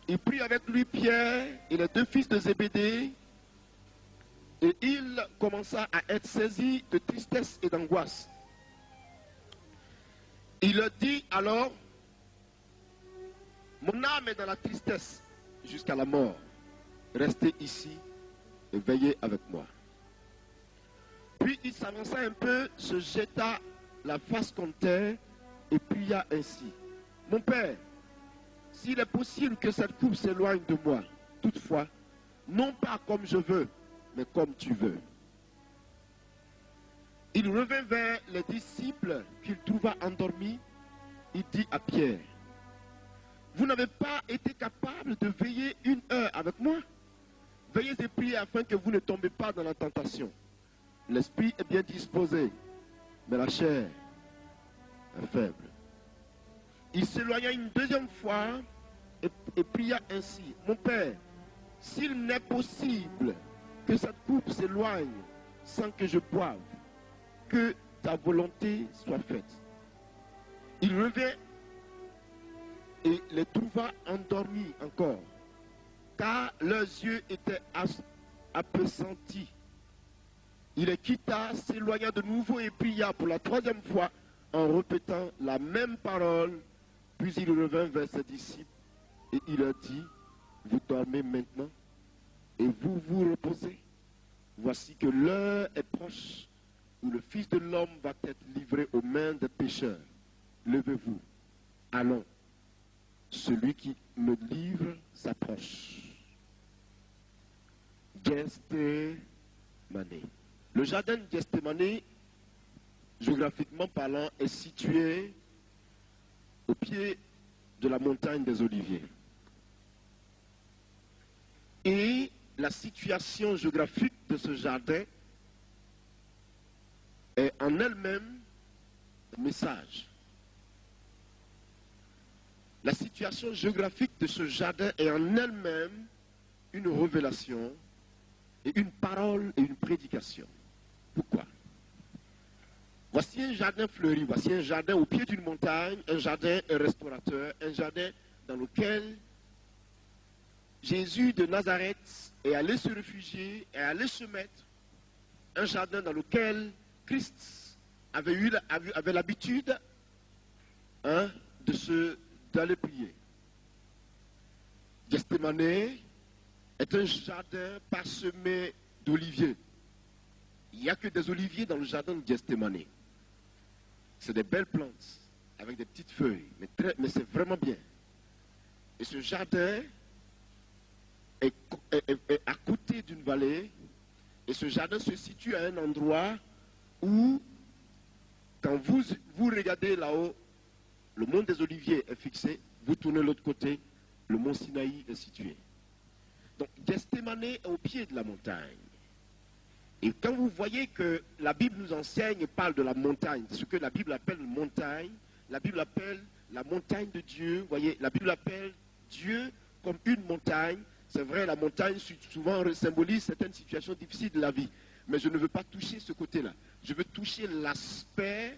Il prit avec lui Pierre et les deux fils de Zébédée, et il commença à être saisi de tristesse et d'angoisse. Il leur dit alors, mon âme est dans la tristesse jusqu'à la mort. Restez ici et veillez avec moi. Puis il s'avança un peu, se jeta la face contre terre et pria ainsi. Mon père, s'il est possible que cette coupe s'éloigne de moi, toutefois, non pas comme je veux, mais comme tu veux. Il revint vers les disciples qu'il trouva endormis. Il dit à Pierre, vous n'avez pas été capable de veiller une heure avec moi? Veillez et priez afin que vous ne tombez pas dans la tentation. L'esprit est bien disposé, mais la chair est faible. Il s'éloigna une deuxième fois et pria ainsi. Mon père, s'il n'est possible que cette coupe s'éloigne sans que je boive, que ta volonté soit faite. Il revint et les trouva endormis encore, car leurs yeux étaient appesantis. Il les quitta, s'éloigna de nouveau et pria pour la troisième fois en répétant la même parole. Puis il revint vers ses disciples et il leur dit, vous dormez maintenant et vous vous reposez. Voici que l'heure est proche où le Fils de l'homme va être livré aux mains des pécheurs. Levez-vous, allons. Celui qui me livre s'approche. Gethsémani. Le jardin de Gethsémani, géographiquement parlant, est situé au pied de la montagne des Oliviers. Et la situation géographique de ce jardin est en elle-même un message. La situation géographique de ce jardin est en elle-même une révélation et une parole et une prédication. Pourquoi? Voici un jardin fleuri, voici un jardin au pied d'une montagne, un jardin restaurateur, un jardin dans lequel Jésus de Nazareth est allé se réfugier, est allé se mettre, un jardin dans lequel Christ avait l'habitude d'aller prier. Gethsémani est un jardin parsemé d'oliviers. Il n'y a que des oliviers dans le jardin de Gethsémani. C'est des belles plantes avec des petites feuilles, mais c'est vraiment bien. Et ce jardin est à côté d'une vallée, et ce jardin se situe à un endroit où, quand vous regardez là-haut, le mont des Oliviers est fixé, vous tournez de l'autre côté, le mont Sinaï est situé. Donc Gethsémani est au pied de la montagne. Et quand vous voyez que la Bible nous enseigne et parle de la montagne, ce que la Bible appelle une montagne, la Bible appelle la montagne de Dieu, vous voyez, la Bible appelle Dieu comme une montagne. C'est vrai, la montagne souvent symbolise certaines situations difficiles de la vie. Mais je ne veux pas toucher ce côté-là. Je veux toucher l'aspect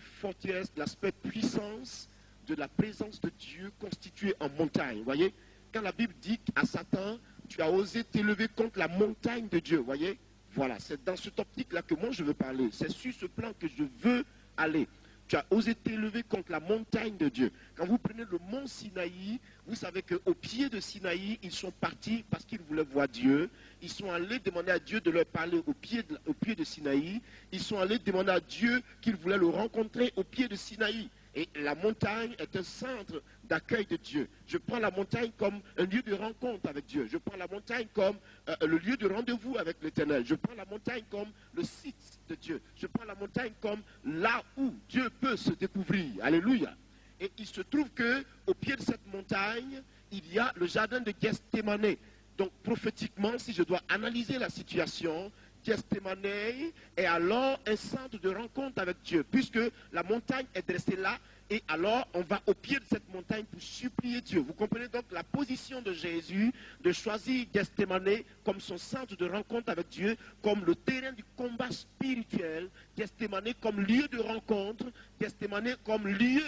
forteresse, l'aspect puissance de la présence de Dieu constituée en montagne. Vous voyez, quand la Bible dit à Satan, tu as osé t'élever contre la montagne de Dieu. Vous voyez, voilà, c'est dans cette optique-là que moi je veux parler. C'est sur ce plan que je veux aller. Tu as osé t'élever contre la montagne de Dieu. Quand vous prenez le mont Sinaï, vous savez qu'au pied de Sinaï, ils sont partis parce qu'ils voulaient voir Dieu. Ils sont allés demander à Dieu de leur parler au pied de Sinaï. Ils sont allés demander à Dieu qu'ils voulaient le rencontrer au pied de Sinaï. Et la montagne est un centre d'accueil de Dieu. Je prends la montagne comme un lieu de rencontre avec Dieu. Je prends la montagne comme le lieu de rendez-vous avec l'Éternel. Je prends la montagne comme le site de Dieu. Je prends la montagne comme là où Dieu peut se découvrir. Alléluia. Et il se trouve qu'au pied de cette montagne, il y a le jardin de Gethsémani. Donc prophétiquement, si je dois analyser la situation, Gethsémani est alors un centre de rencontre avec Dieu, puisque la montagne est dressée là, et alors on va au pied de cette montagne pour supplier Dieu. Vous comprenez donc la position de Jésus de choisir Gethsémani comme son centre de rencontre avec Dieu, comme le terrain du combat spirituel, Gethsémani comme lieu de rencontre, Gethsémani comme lieu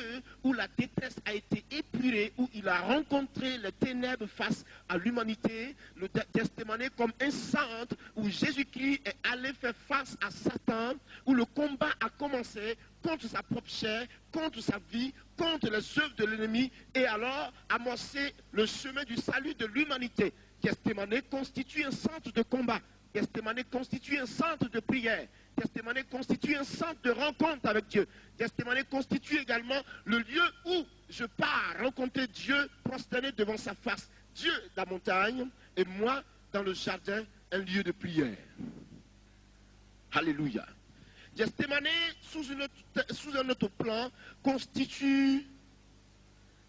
où la détresse a été épuisée apuré, où il a rencontré les ténèbres face à l'humanité, le Gethsémani comme un centre où Jésus-Christ est allé faire face à Satan, où le combat a commencé contre sa propre chair, contre sa vie, contre les œuvres de l'ennemi, et alors amorcer le chemin du salut de l'humanité. Gethsémani constitue un centre de combat. Gethsémani constitue un centre de prière. Gethsémani constitue un centre de rencontre avec Dieu. Gethsémani constitue également le lieu où je pars rencontrer Dieu prosterné devant sa face. Dieu, la montagne, et moi, dans le jardin, un lieu de prière. Alléluia. Gethsémani, sous un autre plan, constitue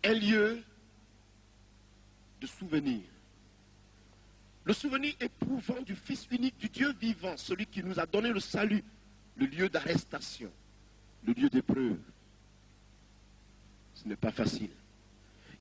un lieu de souvenir. Le souvenir éprouvant du Fils unique du Dieu vivant, celui qui nous a donné le salut, le lieu d'arrestation, le lieu d'épreuve. Ce n'est pas facile.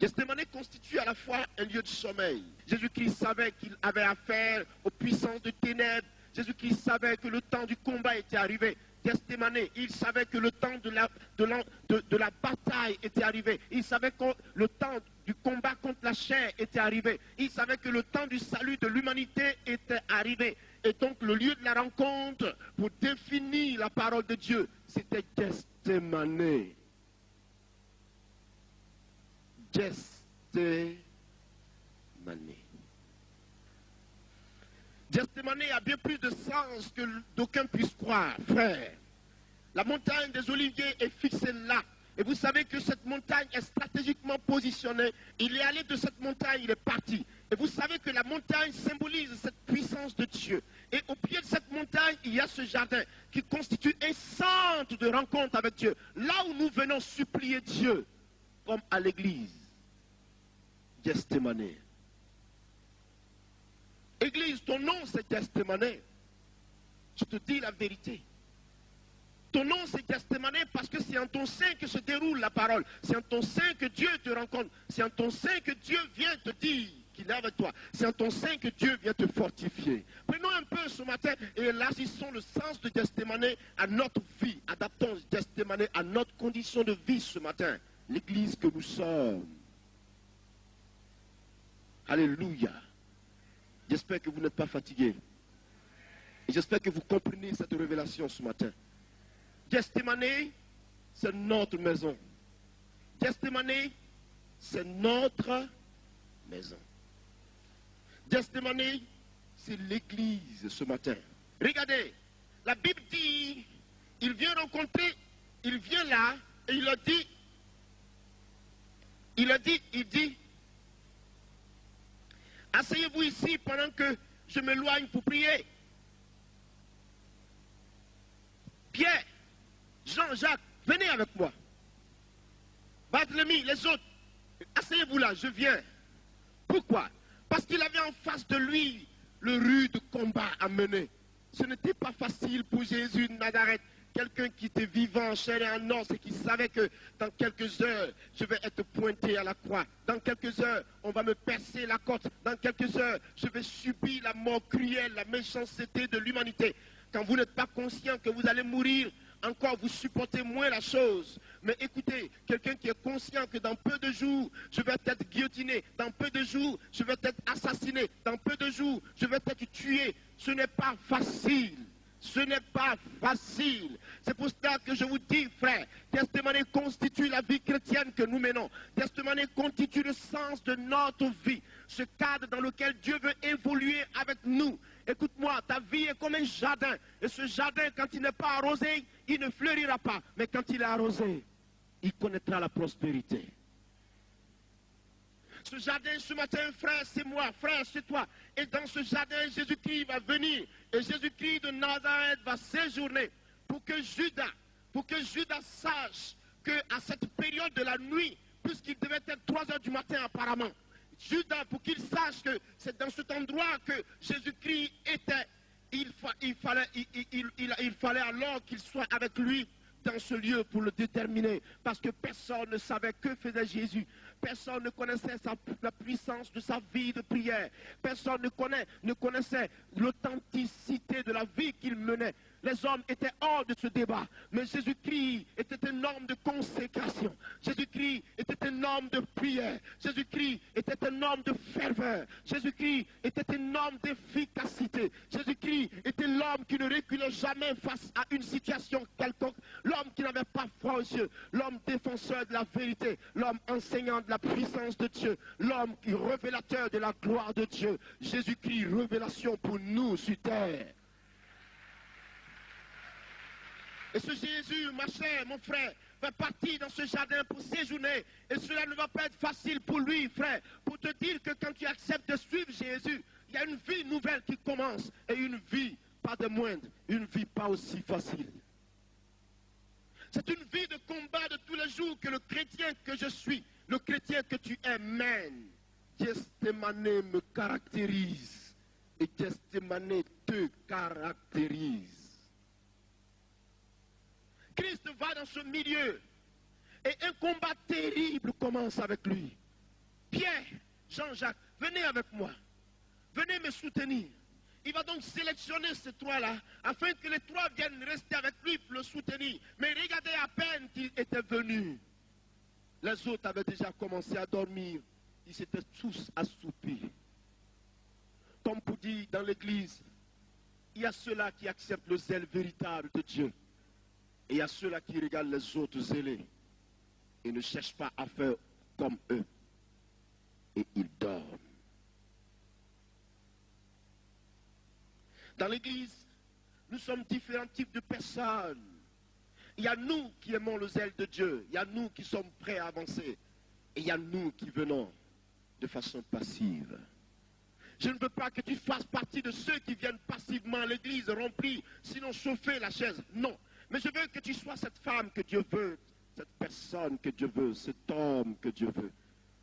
Gethsémani constitue à la fois un lieu de sommeil. Jésus-Christ savait qu'il avait affaire aux puissances de ténèbres. Jésus-Christ savait que le temps du combat était arrivé. Gethsémani, il savait que le temps de la bataille était arrivé. Il savait que le temps du combat contre la chair était arrivé. Il savait que le temps du salut de l'humanité était arrivé. Et donc le lieu de la rencontre pour définir la parole de Dieu, c'était Gethsémani. Gethsémani. Gethsémani a bien plus de sens que d'aucuns puissent croire, frère. La montagne des Oliviers est fixée là. Et vous savez que cette montagne est stratégiquement positionnée. Il est allé de cette montagne, il est parti. Et vous savez que la montagne symbolise cette puissance de Dieu. Et au pied de cette montagne, il y a ce jardin qui constitue un centre de rencontre avec Dieu. Là où nous venons supplier Dieu, comme à l'église. Gethsémani. Église, ton nom c'est Gethsémani. Je te dis la vérité. Ton nom c'est Gethsémani parce que c'est en ton sein que se déroule la parole. C'est en ton sein que Dieu te rencontre. C'est en ton sein que Dieu vient te dire qu'il est avec toi. C'est en ton sein que Dieu vient te fortifier. Prenons un peu ce matin et élargissons le sens de Gethsémani à notre vie. Adaptons Gethsémani à notre condition de vie ce matin. L'église que nous sommes. Alléluia. J'espère que vous n'êtes pas fatigués. Et j'espère que vous comprenez cette révélation ce matin. Gethsémani, c'est notre maison. Gethsémani, c'est notre maison. Gethsémani, c'est l'église ce matin. Regardez, la Bible dit, il vient rencontrer, il vient là, et il dit, asseyez-vous ici pendant que je m'éloigne pour prier. Pierre, Jean-Jacques, venez avec moi. Barthélemy, les autres, asseyez-vous là, je viens. Pourquoi? Parce qu'il avait en face de lui le rude combat à mener. Ce n'était pas facile pour Jésus de Nazareth, quelqu'un qui était vivant, chair et en os, et qui savait que dans quelques heures, je vais être pointé à la croix. Dans quelques heures, on va me percer la côte. Dans quelques heures, je vais subir la mort cruelle, la méchanceté de l'humanité. Quand vous n'êtes pas conscient que vous allez mourir, encore vous supportez moins la chose. Mais écoutez, quelqu'un qui est conscient que dans peu de jours, je vais être guillotiné, dans peu de jours, je vais être assassiné, dans peu de jours, je vais être tué. Ce n'est pas facile. Ce n'est pas facile. C'est pour cela que je vous dis, frère, Gethsémani constitue la vie chrétienne que nous menons. Gethsémani constitue le sens de notre vie. Ce cadre dans lequel Dieu veut évoluer avec nous. Écoute-moi, ta vie est comme un jardin. Et ce jardin, quand il n'est pas arrosé, il ne fleurira pas. Mais quand il est arrosé, il connaîtra la prospérité. Ce jardin, ce matin, frère, c'est moi, frère, c'est toi. Et dans ce jardin, Jésus-Christ va venir. Et Jésus-Christ de Nazareth va séjourner pour que Judas sache qu'à cette période de la nuit, puisqu'il devait être 3 heures du matin apparemment, Judas, pour qu'il sache que c'est dans cet endroit que Jésus-Christ était, il fallait alors qu'il soit avec lui dans ce lieu pour le déterminer, parce que personne ne savait que faisait Jésus. Personne ne connaissait la puissance de sa vie de prière. Personne ne connaissait l'authenticité de la vie qu'il menait. les hommes étaient hors de ce débat. Mais Jésus-Christ était un homme de consécration. Jésus-Christ était un homme de prière. Jésus-Christ était un homme de ferveur. Jésus-Christ était un homme d'efficacité. Jésus-Christ était l'homme qui ne reculait jamais face à une situation quelconque. L'homme qui n'avait pas froid aux yeux. L'homme défenseur de la vérité. L'homme enseignant de la puissance de Dieu. L'homme révélateur de la gloire de Dieu. Jésus-Christ, révélation pour nous sur terre. Et ce Jésus, ma chère, mon frère, va partir dans ce jardin pour séjourner. Et cela ne va pas être facile pour lui, frère. Pour te dire que quand tu acceptes de suivre Jésus, il y a une vie nouvelle qui commence. Et une vie pas de moindre. Une vie pas aussi facile. C'est une vie de combat de tous les jours que le chrétien que je suis, le chrétien que tu es, mène. Gethsémane me caractérise. Et Gethsémane te caractérise. Christ va dans ce milieu et un combat terrible commence avec lui. Pierre, Jean-Jacques, venez avec moi. Venez me soutenir. Il va donc sélectionner ces trois-là afin que les trois viennent rester avec lui pour le soutenir. Mais regardez à peine qu'il était venu. Les autres avaient déjà commencé à dormir. Ils s'étaient tous assoupis. Comme pour dire dans l'église, il y a ceux-là qui acceptent le zèle véritable de Dieu. Et il y a ceux-là qui regardent les autres zélés et ne cherchent pas à faire comme eux. Et ils dorment. Dans l'église, nous sommes différents types de personnes. Il y a nous qui aimons le zèle de Dieu. Il y a nous qui sommes prêts à avancer. Et il y a nous qui venons de façon passive. Je ne veux pas que tu fasses partie de ceux qui viennent passivement à l'église remplir, sinon chauffer la chaise. Non. Mais je veux que tu sois cette femme que Dieu veut, cette personne que Dieu veut, cet homme que Dieu veut.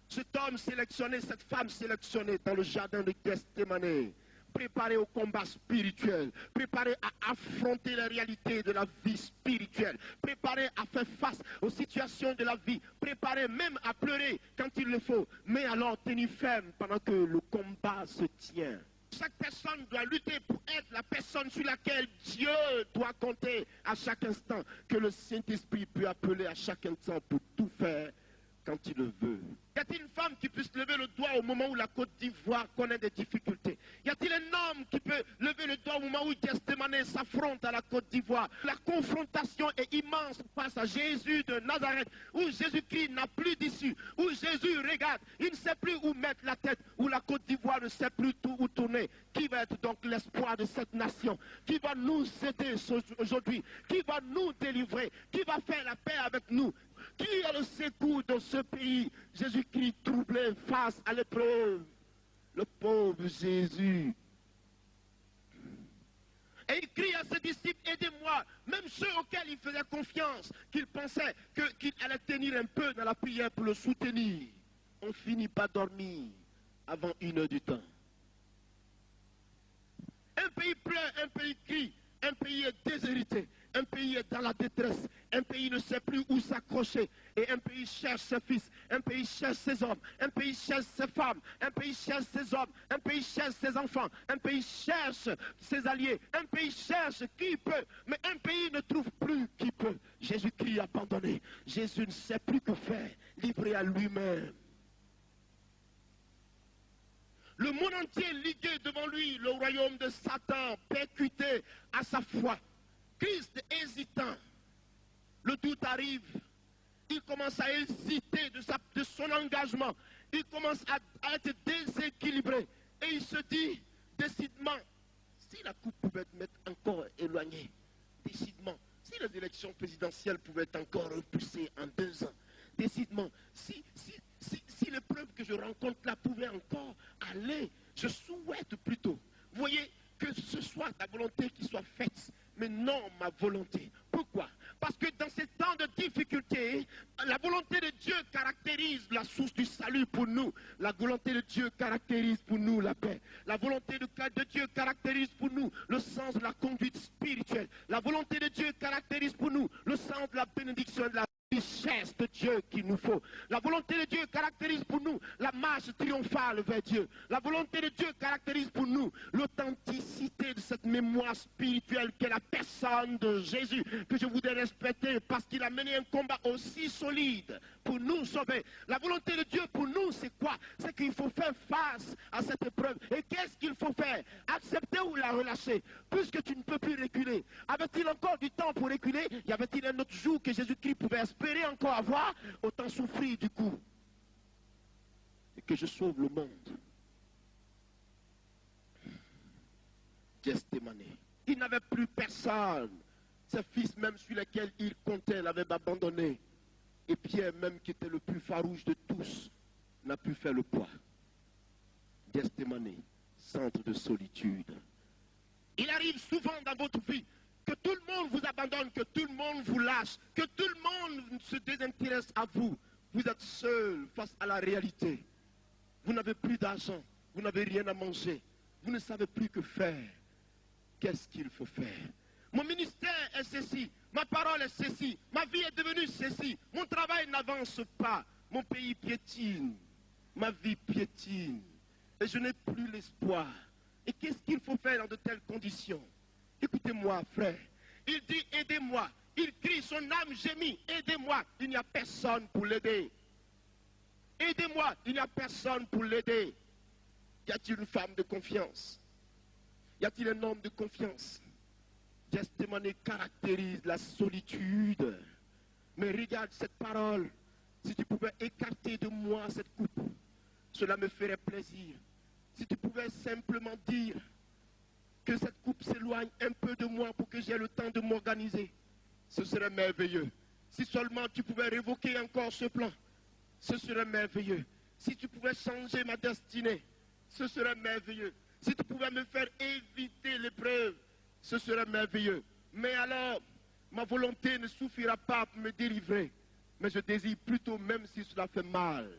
Cet homme sélectionné, cette femme sélectionnée dans le jardin de Gethsémane, préparé au combat spirituel, préparé à affronter les réalités de la vie spirituelle, préparé à faire face aux situations de la vie, préparé même à pleurer quand il le faut, mais alors tenir ferme pendant que le combat se tient. Chaque personne doit lutter pour être la personne sur laquelle Dieu doit compter à chaque instant, que le Saint-Esprit peut appeler à chaque instant pour tout faire quand il le veut. Y a-t-il une femme qui puisse lever le doigt au moment où la Côte d'Ivoire connaît des difficultés? Y a-t-il un homme qui peut lever le doigt au moment où Gethsémane s'affronte à la Côte d'Ivoire? La confrontation est immense face à Jésus de Nazareth, où Jésus-Christ n'a plus d'issue, où Jésus regarde, il ne sait plus où mettre la tête, où la Côte d'Ivoire ne sait plus où tourner. Qui va être donc l'espoir de cette nation? Qui va nous aider aujourd'hui? Qui va nous délivrer? Qui va faire la paix avec nous? Qui a le secours dans ce pays? Jésus-Christ troublé face à l'épreuve. Le pauvre Jésus. Et il crie à ses disciples, aidez-moi. Même ceux auxquels il faisait confiance, qu'il pensait qu'il allait tenir un peu dans la prière pour le soutenir. On finit par dormir avant 1 heure du temps. Un pays pleure, un pays crie, un pays est déshérité. Un pays est dans la détresse, un pays ne sait plus où s'accrocher, et un pays cherche ses fils, un pays cherche ses hommes, un pays cherche ses femmes, un pays cherche ses hommes, un pays cherche ses enfants, un pays cherche ses alliés, un pays cherche qui peut, mais un pays ne trouve plus qui peut. Jésus-Christ abandonné, Jésus ne sait plus que faire, livré à lui-même. Le monde entier ligué devant lui, le royaume de Satan percuté à sa foi. Christ hésitant, le doute arrive, il commence à hésiter de son engagement, il commence à être déséquilibré et il se dit décidément, si la coupe pouvait m'être encore éloignée, décidément, si les élections présidentielles pouvaient être encore repoussées en 2 ans, décidément, si l'épreuve que je rencontre là pouvait encore aller, je souhaite plutôt, vous voyez, que ce soit ta volonté qui soit faite, mais non ma volonté. Pourquoi? Parce que dans ces temps de difficulté, la volonté de Dieu caractérise la source du salut pour nous. La volonté de Dieu caractérise pour nous la paix. La volonté de Dieu caractérise pour nous le sens de la conduite spirituelle. La volonté de Dieu caractérise pour nous le sens de la bénédiction et de la richesse de Dieu qu'il nous faut. La volonté de Dieu caractérise pour nous la marche triomphale vers Dieu. La volonté de Dieu caractérise pour nous l'authenticité de cette mémoire spirituelle qu'est la personne de Jésus, que je voudrais respecter parce qu'il a mené un combat aussi solide pour nous sauver. La volonté de Dieu pour nous, c'est quoi? C'est qu'il faut faire face à cette épreuve. Et qu'est-ce qu'il faut faire? Accepter ou la relâcher? Puisque tu ne peux plus reculer. Avait-il encore du temps pour reculer? Y avait-il un autre jour que Jésus-Christ pouvait espérer encore avoir? Autant souffrir du coup. Et que je sauve le monde. Gethsémane. Il n'avait plus personne. Ses fils même sur lesquels il comptait l'avaient abandonné. Et Pierre même qui était le plus farouche de tous n'a pu faire le poids. Gethsémane, centre de solitude. Il arrive souvent dans votre vie que tout le monde vous abandonne, que tout le monde vous lâche, que tout le monde se désintéresse à vous. Vous êtes seul face à la réalité. Vous n'avez plus d'argent, vous n'avez rien à manger, vous ne savez plus que faire. Qu'est-ce qu'il faut faire? Mon ministère est ceci, ma parole est ceci, ma vie est devenue ceci, mon travail n'avance pas, mon pays piétine, ma vie piétine, et je n'ai plus l'espoir. Et qu'est-ce qu'il faut faire dans de telles conditions? Écoutez-moi, frère, il dit aidez-moi, il crie, son âme gémit, aidez-moi, il n'y a personne pour l'aider. Aidez-moi, il n'y a personne pour l'aider. Y a-t-il une femme de confiance? Y a-t-il un homme de confiance? Gethsémane caractérise la solitude. Mais regarde cette parole. Si tu pouvais écarter de moi cette coupe, cela me ferait plaisir. Si tu pouvais simplement dire que cette coupe s'éloigne un peu de moi pour que j'aie le temps de m'organiser, ce serait merveilleux. Si seulement tu pouvais révoquer encore ce plan, ce serait merveilleux. Si tu pouvais changer ma destinée, ce serait merveilleux. Si tu pouvais me faire éviter l'épreuve, ce serait merveilleux. Mais alors, ma volonté ne suffira pas pour me délivrer. Mais je désire plutôt, même si cela fait mal,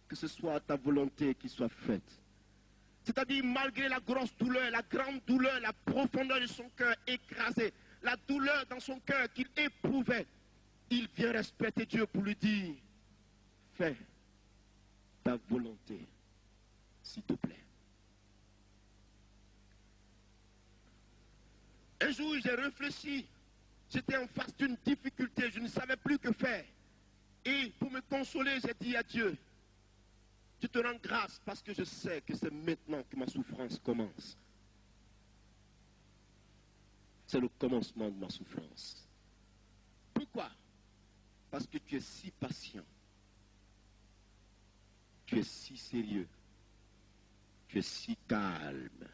que ce soit ta volonté qui soit faite. C'est-à-dire, malgré la grosse douleur, la grande douleur, la profondeur de son cœur écrasé, la douleur dans son cœur qu'il éprouvait, il vient respecter Dieu pour lui dire, fais ta volonté, s'il te plaît. Un jour, j'ai réfléchi. J'étais en face d'une difficulté. Je ne savais plus que faire. Et pour me consoler, j'ai dit à Dieu, je te rends grâce parce que je sais que c'est maintenant que ma souffrance commence. C'est le commencement de ma souffrance. Pourquoi? Parce que tu es si patient. Tu es si sérieux. Tu es si calme.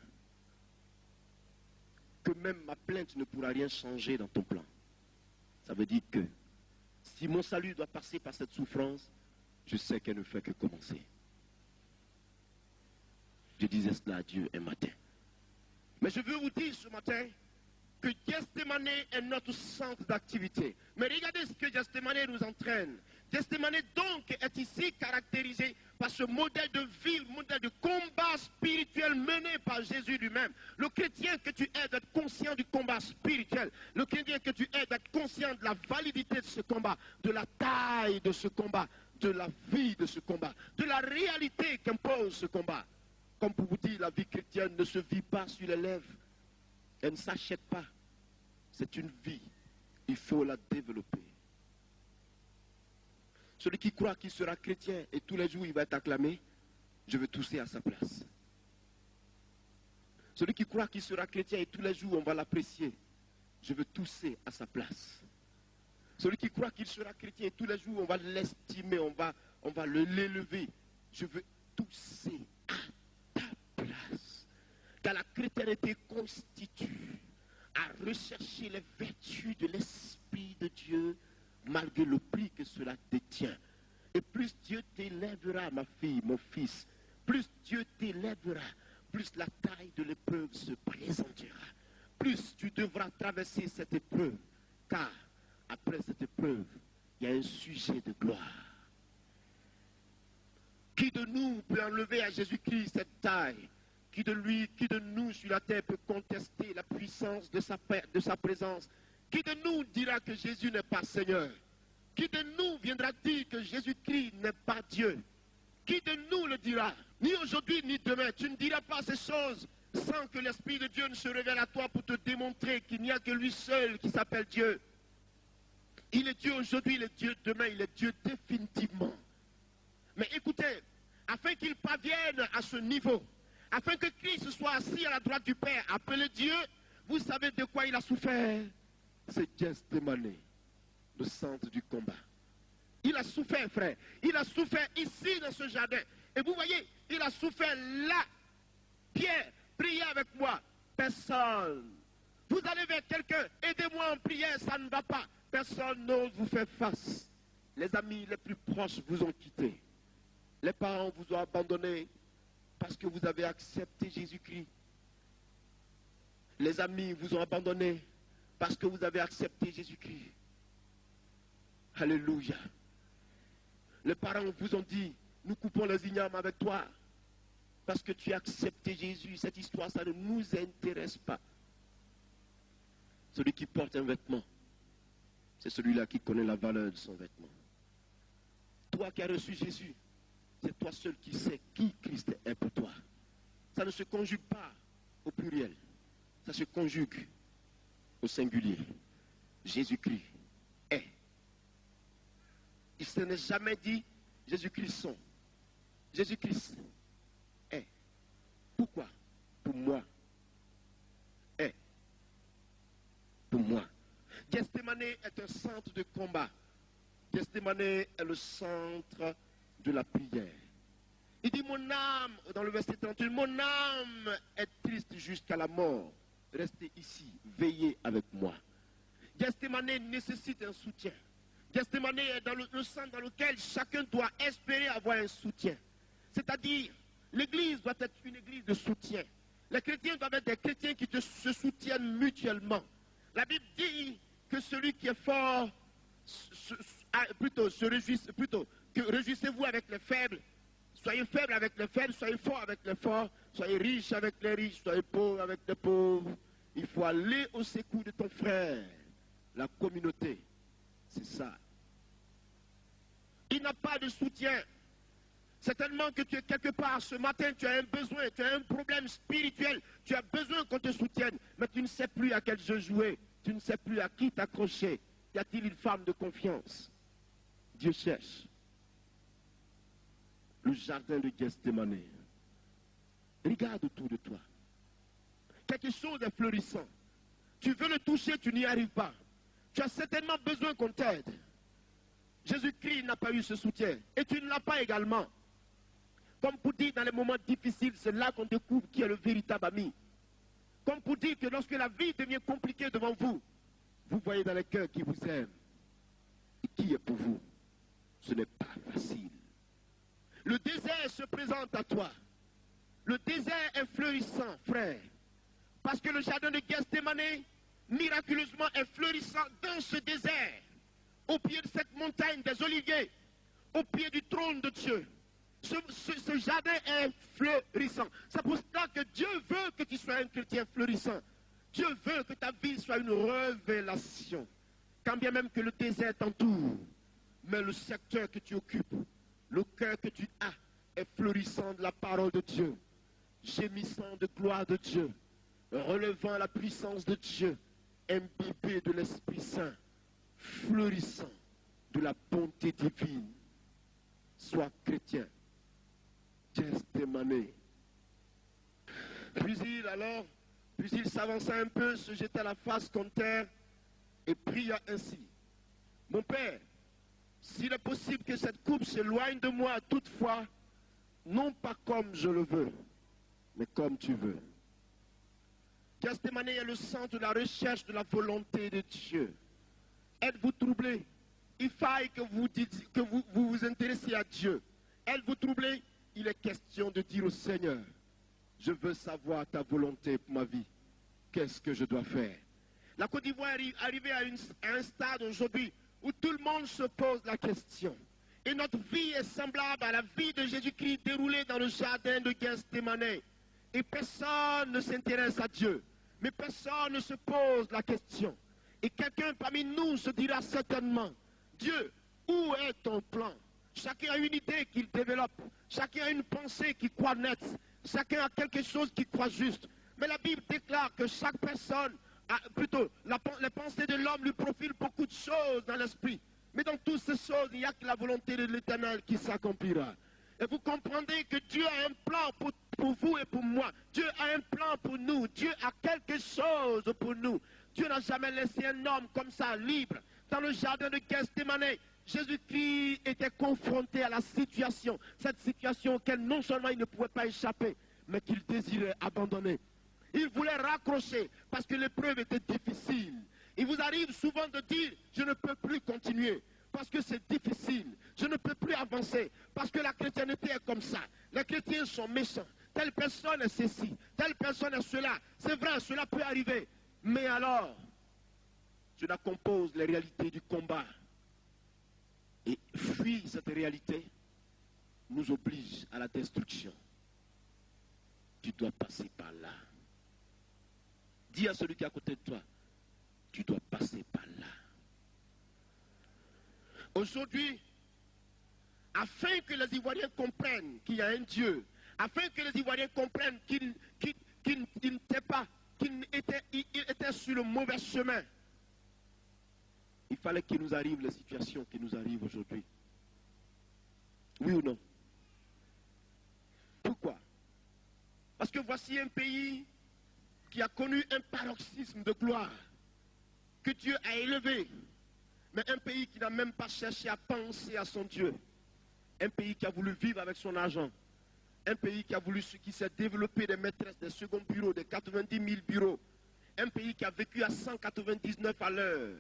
Que même ma plainte ne pourra rien changer dans ton plan. Ça veut dire que si mon salut doit passer par cette souffrance, je sais qu'elle ne fait que commencer. Je disais cela à Dieu un matin. Mais je veux vous dire ce matin que Gethsémane est notre centre d'activité. Mais regardez ce que Gethsémane nous entraîne. Gethsémane donc est ici caractérisé par ce modèle de vie, modèle de combat spirituel mené par Jésus lui-même. Le chrétien que tu es d'être conscient du combat spirituel. Le chrétien que tu es d'être conscient de la validité de ce combat, de la taille de ce combat, de la vie de ce combat, de la réalité qu'impose ce combat. Comme pour vous dire, la vie chrétienne ne se vit pas sur les lèvres. Elle ne s'achète pas. C'est une vie. Il faut la développer. Celui qui croit qu'il sera chrétien et tous les jours il va être acclamé, je veux tousser à sa place. Celui qui croit qu'il sera chrétien et tous les jours on va l'apprécier, je veux tousser à sa place. Celui qui croit qu'il sera chrétien et tous les jours on va l'estimer, on va l'élever, je veux tousser à ta place. Car la chrétienté constitue à rechercher les vertus de l'Esprit de Dieu malgré le prix que cela détient. Et plus Dieu t'élèvera, ma fille, mon fils, plus Dieu t'élèvera, plus la taille de l'épreuve se présentera. Plus tu devras traverser cette épreuve, car après cette épreuve, il y a un sujet de gloire. Qui de nous peut enlever à Jésus-Christ cette taille? Qui de nous sur la terre peut contester la puissance de sa présence? Qui de nous dira que Jésus n'est pas Seigneur? Qui de nous viendra dire que Jésus-Christ n'est pas Dieu? Qui de nous le dira? Ni aujourd'hui, ni demain. Tu ne diras pas ces choses sans que l'Esprit de Dieu ne se révèle à toi pour te démontrer qu'il n'y a que lui seul qui s'appelle Dieu. Il est Dieu aujourd'hui, il est Dieu demain, il est Dieu définitivement. Mais écoutez, afin qu'il parvienne à ce niveau, afin que Christ soit assis à la droite du Père, appelé Dieu, vous savez de quoi il a souffert? C'est Gethsémane, le centre du combat. Il a souffert, frère. Il a souffert ici dans ce jardin. Et vous voyez, il a souffert là. Pierre, priez avec moi. Personne. Vous allez vers quelqu'un, aidez-moi en prière, ça ne va pas. Personne n'ose vous faire face. Les amis les plus proches vous ont quitté. Les parents vous ont abandonné parce que vous avez accepté Jésus-Christ. Les amis vous ont abandonné parce que vous avez accepté Jésus-Christ. Alléluia. Les parents vous ont dit, nous coupons les ignames avec toi parce que tu as accepté Jésus. Cette histoire, ça ne nous intéresse pas. Celui qui porte un vêtement, c'est celui-là qui connaît la valeur de son vêtement. Toi qui as reçu Jésus, c'est toi seul qui sais qui Christ est pour toi. Ça ne se conjugue pas au pluriel, ça se conjugue au singulier. Jésus-Christ est. Il ne s'est jamais dit Jésus-Christ sont. Jésus-Christ est. Pourquoi? Pour moi. Est. Pour moi. Gethsémane est un centre de combat. Gethsémane est le centre de la prière. Il dit, mon âme, dans le verset 38, mon âme est triste jusqu'à la mort. Restez ici, veillez avec moi. Gethsémane nécessite un soutien. Gethsémane est dans le centre dans lequel chacun doit espérer avoir un soutien. C'est-à-dire, l'église doit être une église de soutien. Les chrétiens doivent être des chrétiens qui se soutiennent mutuellement. La Bible dit que celui qui est fort, réjouissez-vous avec les faibles. Soyez faibles avec les faibles, soyez forts avec les forts, soyez riches avec les riches, soyez pauvres avec les pauvres. Il faut aller au secours de ton frère. La communauté, c'est ça. Il n'a pas de soutien. Certainement que tu es quelque part ce matin, tu as un besoin, tu as un problème spirituel, tu as besoin qu'on te soutienne, mais tu ne sais plus à quel jeu jouer, tu ne sais plus à qui t'accrocher. Y a-t-il une femme de confiance? Dieu cherche. Le jardin de Gethsémane. Regarde autour de toi. Quelque chose est florissant. Tu veux le toucher, tu n'y arrives pas. Tu as certainement besoin qu'on t'aide. Jésus-Christ n'a pas eu ce soutien. Et tu ne l'as pas également. Comme pour dire, dans les moments difficiles, c'est là qu'on découvre qui est le véritable ami. Comme pour dire que lorsque la vie devient compliquée devant vous, vous voyez dans les cœurs qui vous aiment. Et qui est pour vous. Ce n'est pas facile. Le désert se présente à toi. Le désert est fleurissant, frère. Parce que le jardin de Gethsémane, miraculeusement, est fleurissant dans ce désert. Au pied de cette montagne des oliviers. Au pied du trône de Dieu. Ce jardin est fleurissant. C'est pour cela que Dieu veut que tu sois un chrétien fleurissant. Dieu veut que ta vie soit une révélation. Quand bien même que le désert t'entoure, mais le secteur que tu occupes, le cœur que tu as, est fleurissant de la parole de Dieu, gémissant de gloire de Dieu, relevant la puissance de Dieu, imbibé de l'Esprit Saint, fleurissant de la bonté divine. Sois chrétien. Gethsémane. Puis il s'avança un peu, se jeta la face contre terre et pria ainsi. Mon Père, s'il est possible que cette coupe s'éloigne de moi toutefois, non pas comme je le veux, mais comme tu veux. Gethsémane est le centre de la recherche de la volonté de Dieu. Êtes-vous troublé? Il faille que vous vous intéressiez à Dieu. Êtes-vous troublé? Il est question de dire au Seigneur, je veux savoir ta volonté pour ma vie. Qu'est-ce que je dois faire? La Côte d'Ivoire est arrivée à un stade aujourd'hui où tout le monde se pose la question. Et notre vie est semblable à la vie de Jésus-Christ déroulée dans le jardin de Gethsémane. Et personne ne s'intéresse à Dieu. Mais personne ne se pose la question. Et quelqu'un parmi nous se dira certainement, Dieu, Où est ton plan? Chacun a une idée qu'il développe. Chacun a une pensée qu'il croit nette. Chacun a quelque chose qu'il croit juste. Mais la Bible déclare que chaque personne, plutôt, les pensées de l'homme lui profilent beaucoup de choses dans l'esprit. Mais dans toutes ces choses, il n'y a que la volonté de l'Éternel qui s'accomplira. Et vous comprendrez que Dieu a un plan pour vous et pour moi. Dieu a un plan pour nous. Dieu a quelque chose pour nous. Dieu n'a jamais laissé un homme comme ça, libre. Dans le jardin de Gethsémane, Jésus-Christ était confronté à la situation. Cette situation auquel non seulement il ne pouvait pas échapper, mais qu'il désirait abandonner. Il voulait raccrocher parce que l'épreuve était difficile. Il vous arrive souvent de dire, je ne peux plus continuer parce que c'est difficile. Je ne peux plus avancer parce que la chrétienté est comme ça. Les chrétiens sont méchants. Telle personne est ceci, telle personne est cela. C'est vrai, cela peut arriver. Mais alors, cela compose les réalités du combat. Et fuir cette réalité nous oblige à la destruction. Tu dois passer par là. Dis à celui qui est à côté de toi, tu dois passer par là. Aujourd'hui, afin que les Ivoiriens comprennent qu'il y a un Dieu, afin que les Ivoiriens comprennent qu'ils n'étaient pas, qu'ils étaient sur le mauvais chemin, il fallait qu'il nous arrive les situations qui nous arrivent aujourd'hui. Oui ou non? Pourquoi? Parce que voici un pays qui a connu un paroxysme de gloire, que Dieu a élevé, mais un pays qui n'a même pas cherché à penser à son Dieu. Un pays qui a voulu vivre avec son argent. Un pays qui s'est développé des maîtresses, des seconds bureaux, des 90 000 bureaux. Un pays qui a vécu à 199 à l'heure.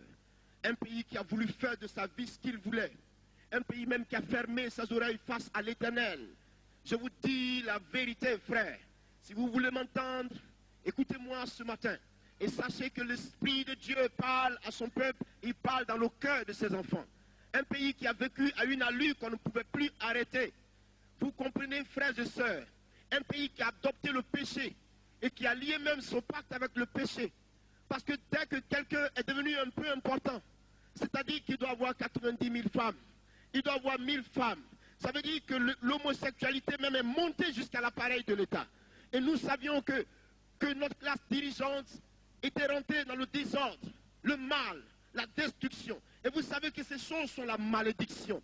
Un pays qui a voulu faire de sa vie ce qu'il voulait. Un pays même qui a fermé ses oreilles face à l'Éternel. Je vous dis la vérité, frère. Si vous voulez m'entendre, écoutez-moi ce matin. Et sachez que l'Esprit de Dieu parle à son peuple. Il parle dans le cœur de ses enfants. Un pays qui a vécu à une allure qu'on ne pouvait plus arrêter. Vous comprenez, frères et sœurs. Un pays qui a adopté le péché et qui a lié même son pacte avec le péché. Parce que dès que quelqu'un est devenu un peu important, c'est-à-dire qu'il doit avoir 90 000 femmes, il doit avoir 1000 femmes, ça veut dire que l'homosexualité même est montée jusqu'à l'appareil de l'État. Et nous savions que notre classe dirigeante était rentrée dans le désordre, le mal, la destruction. Et vous savez que ces choses sont la malédiction.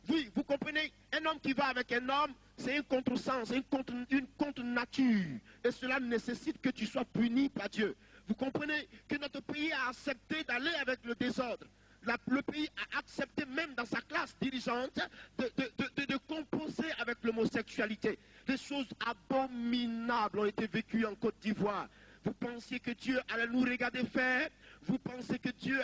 Oui, vous comprenez, un homme qui va avec un homme, c'est un contresens, une contre-nature. Et cela nécessite que tu sois puni par Dieu. Vous comprenez que notre pays a accepté d'aller avec le désordre. Le pays a accepté même dans sa classe dirigeante de composer avec l'homosexualité. Des choses abominables ont été vécues en Côte d'Ivoire. Vous pensiez que Dieu allait nous regarder faire? Vous pensez que Dieu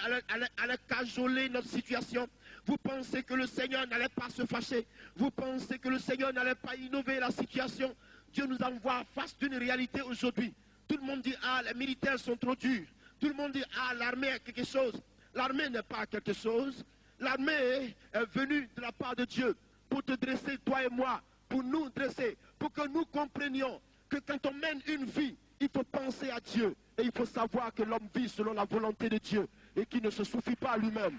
allait cajoler notre situation? Vous pensez que le Seigneur n'allait pas se fâcher? Vous pensez que le Seigneur n'allait pas innover la situation? Dieu nous envoie face d'une réalité aujourd'hui. Tout le monde dit, ah, les militaires sont trop durs. Tout le monde dit, ah, l'armée est quelque chose. L'armée n'est pas quelque chose. L'armée est venue de la part de Dieu pour te dresser, toi et moi, pour nous dresser, pour que nous comprenions que quand on mène une vie, il faut penser à Dieu. Et il faut savoir que l'homme vit selon la volonté de Dieu et qu'il ne se suffit pas à lui-même.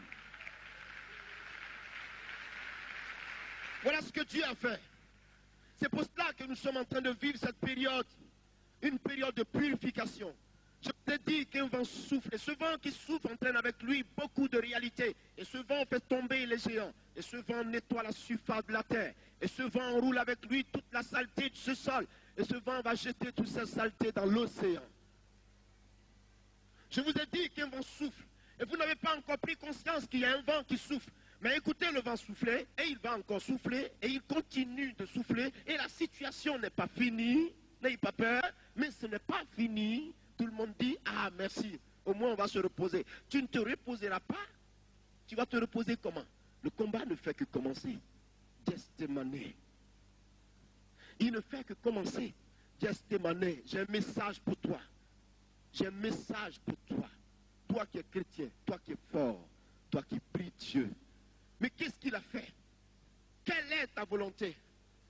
Voilà ce que Dieu a fait. C'est pour cela que nous sommes en train de vivre cette période, une période de purification. Je t'ai dit qu'un vent souffle, et ce vent qui souffle entraîne avec lui beaucoup de réalités. Et ce vent fait tomber les géants. Et ce vent nettoie la surface de la terre. Et ce vent enroule avec lui toute la saleté de ce sol. Et ce vent va jeter toute cette saleté dans l'océan. Je vous ai dit qu'un vent souffle. Et vous n'avez pas encore pris conscience qu'il y a un vent qui souffle. Mais écoutez le vent souffler, et il va encore souffler, et il continue de souffler. Et la situation n'est pas finie. N'ayez pas peur, mais ce n'est pas fini. Tout le monde dit, ah merci, au moins on va se reposer. Tu ne te reposeras pas. Tu vas te reposer comment? Le combat ne fait que commencer. Gethsémane. Il ne fait que commencer. Gethsémane, j'ai un message pour toi. J'ai un message pour toi. Toi qui es chrétien, toi qui es fort, toi qui pries Dieu. Mais qu'est-ce qu'il a fait? Quelle est ta volonté?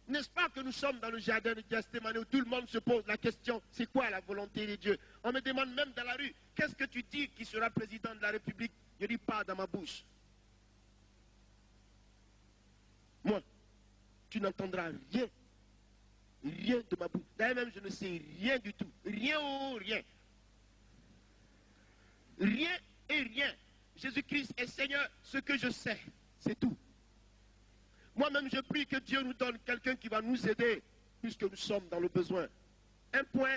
N'est-ce pas que nous sommes dans le jardin de Gethsémane où tout le monde se pose la question, c'est quoi la volonté de Dieu? On me demande même dans la rue, qu'est-ce que tu dis qui sera président de la République? Je dis pas dans ma bouche. Moi, tu n'entendras rien. Rien de ma bouche. D'ailleurs même, je ne sais rien du tout. Rien ou rien. Rien et rien. Jésus-Christ est Seigneur, ce que je sais, c'est tout. Moi-même, je prie que Dieu nous donne quelqu'un qui va nous aider, puisque nous sommes dans le besoin. Un point,